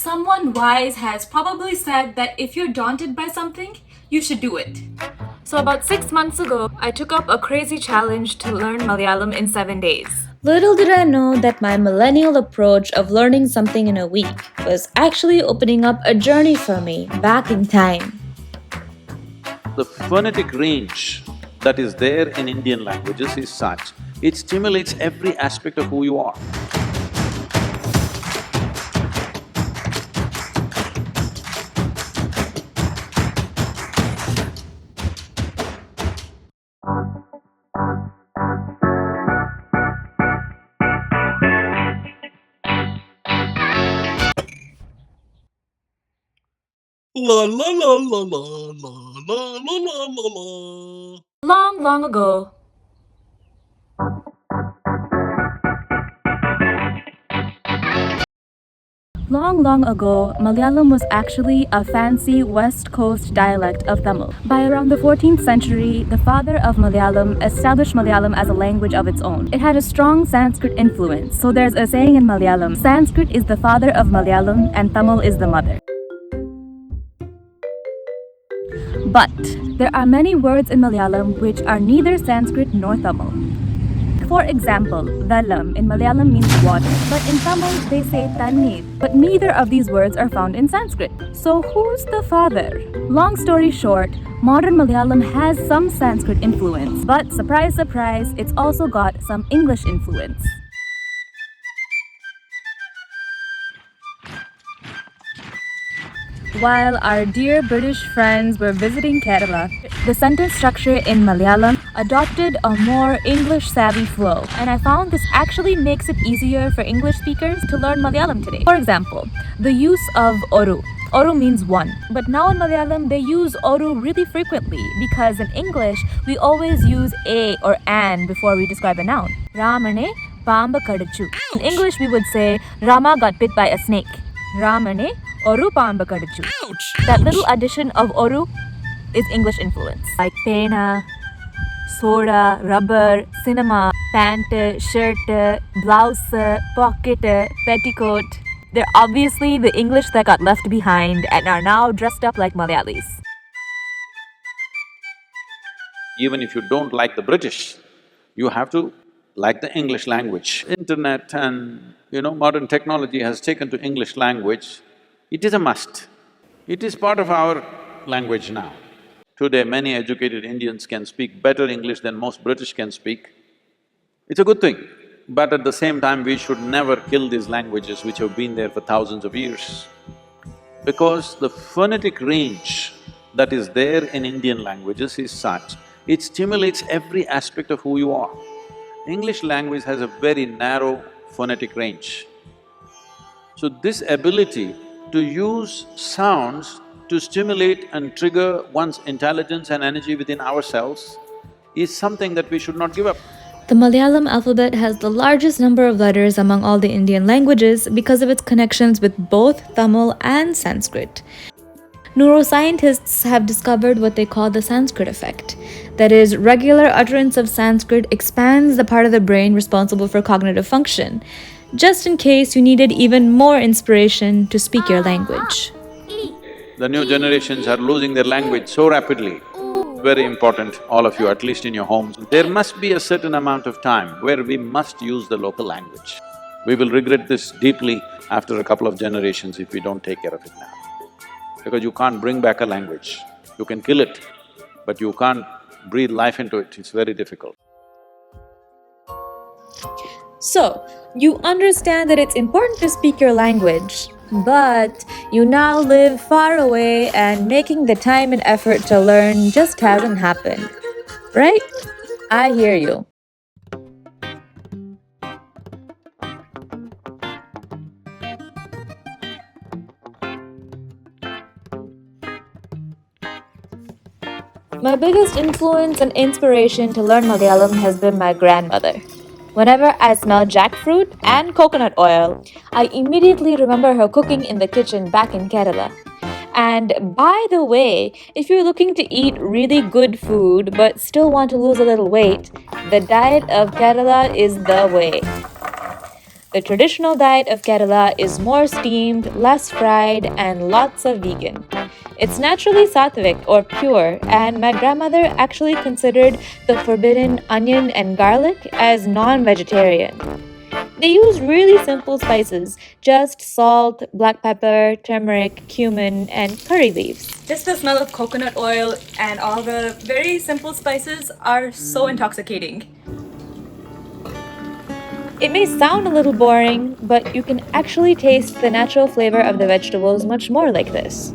Someone wise has probably said that if you're daunted by something, you should do it. So about 6 months ago, I took up a crazy challenge to learn Malayalam in 7 days. Little did I know that my millennial approach of learning something in a week was actually opening up a journey for me back in time. The phonetic range that is there in Indian languages is such, it stimulates every aspect of who you are. La la la la la la la la la la la. Long, long ago, Long ago, Malayalam was actually a fancy West Coast dialect of Tamil. By around the 14th century, the father of Malayalam established Malayalam as a language of its own. It had a strong Sanskrit influence, so there's a saying in Malayalam, Sanskrit is the father of Malayalam and Tamil is the mother. But there are many words in Malayalam which are neither Sanskrit nor Tamil. For example, velam in Malayalam means water, but in Tamil they say tannir. But neither of these words are found in Sanskrit. So who's the father? Long story short, modern Malayalam has some Sanskrit influence, but surprise, surprise, it's also got some English influence. While our dear British friends were visiting Kerala, the sentence structure in Malayalam adopted a more English-savvy flow, and I found this actually makes it easier for English speakers to learn Malayalam today. For example, the use of oru. Oru means one, but now in Malayalam they use oru really frequently because in English we always use a or an before we describe a noun. Ramane pamba kadichu. In English we would say Rama got bit by a snake. Ramane oru pamba kadichu. That little addition of oru is English influence, like pena, soda, rubber, cinema, pant, shirt, blouse, pocket, petticoat. They're obviously the English that got left behind and are now dressed up like Malayalis. Even if you don't like the British, you have to like the English language. Internet and, modern technology has taken to English language. It is a must. It is part of our language now. Today, many educated Indians can speak better English than most British can speak. It's a good thing, but at the same time, we should never kill these languages which have been there for thousands of years. Because the phonetic range that is there in Indian languages is such, it stimulates every aspect of who you are. English language has a very narrow phonetic range. So this ability to use sounds to stimulate and trigger one's intelligence and energy within ourselves is something that we should not give up. The Malayalam alphabet has the largest number of letters among all the Indian languages because of its connections with both Tamil and Sanskrit. Neuroscientists have discovered what they call the Sanskrit effect. That is, regular utterance of Sanskrit expands the part of the brain responsible for cognitive function, just in case you needed even more inspiration to speak your language. The new generations are losing their language so rapidly. Very important, all of you, at least in your homes. There must be a certain amount of time where we must use the local language. We will regret this deeply after a couple of generations if we don't take care of it now. Because you can't bring back a language. You can kill it, but you can't breathe life into it. It's very difficult. So, you understand that it's important to speak your language, but you now live far away and making the time and effort to learn just hasn't happened, right? I hear you. My biggest influence and inspiration to learn Malayalam has been my grandmother. Whenever I smell jackfruit and coconut oil, I immediately remember her cooking in the kitchen back in Kerala. And by the way, if you're looking to eat really good food but still want to lose a little weight, the diet of Kerala is the way. The traditional diet of Kerala is more steamed, less fried, and lots of vegan. It's naturally sattvic or pure, and my grandmother actually considered the forbidden onion and garlic as non vegetarian. They use really simple spices, just salt, black pepper, turmeric, cumin, and curry leaves. Just the smell of coconut oil and all the very simple spices are so intoxicating. It may sound a little boring, but you can actually taste the natural flavor of the vegetables much more like this.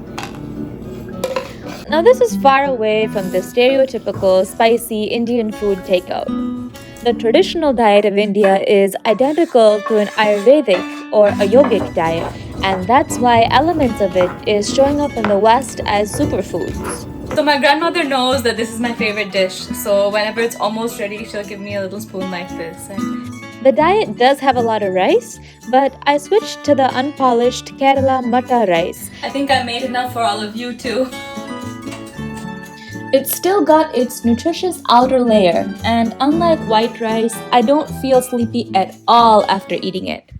Now, this is far away from the stereotypical spicy Indian food takeout. The traditional diet of India is identical to an Ayurvedic or a yogic diet, and that's why elements of it is showing up in the West as superfoods. So my grandmother knows that this is my favorite dish, so whenever it's almost ready, she'll give me a little spoon like this. The diet does have a lot of rice, but I switched to the unpolished Kerala Matta rice. I think I made enough for all of you too. It's still got its nutritious outer layer, and unlike white rice, I don't feel sleepy at all after eating it.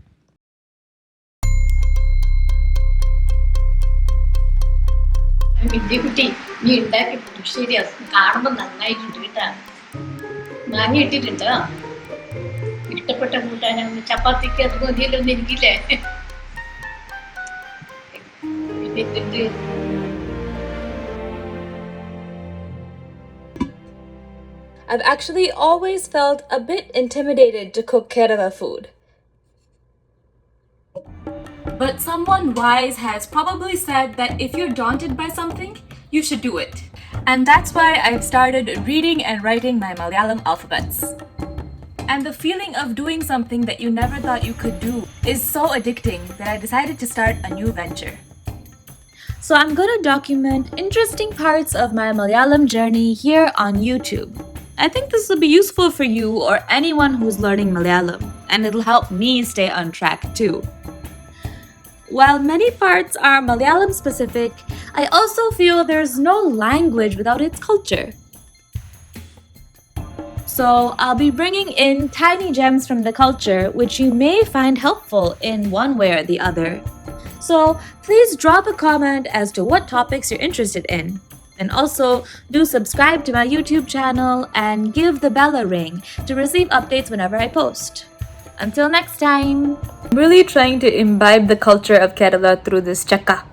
വിദ്യക്കുട്ടി നീ ഉണ്ടാക്കി ശരിയാ കാണുമ്പോൾ നന്നായിട്ടുണ്ട് കേട്ടാ മാങ്ങ ഇട്ടിട്ടുണ്ട് ഇഷ്ടപ്പെട്ട കൂട്ടാനാണ് ചപ്പാത്തിക്ക് അത് മതിയല്ലോ എന്ന് എനിക്കില്ലേ ഇട്ടിട്ടുണ്ട്. I've actually always felt a bit intimidated to cook Kerala food. But someone wise has probably said that if you're daunted by something, you should do it. And that's why I've started reading and writing my Malayalam alphabets. And the feeling of doing something that you never thought you could do is so addicting that I decided to start a new venture. So I'm going to document interesting parts of my Malayalam journey here on YouTube. I think this will be useful for you or anyone who's learning Malayalam, and it'll help me stay on track too. While many parts are Malayalam specific, I also feel there's no language without its culture. So I'll be bringing in tiny gems from the culture which you may find helpful in one way or the other. So please drop a comment as to what topics you're interested in. And also do subscribe to my YouTube channel and give the bell a ring to receive updates whenever I post. Until next time! I'm really trying to imbibe the culture of Kerala through this chakka.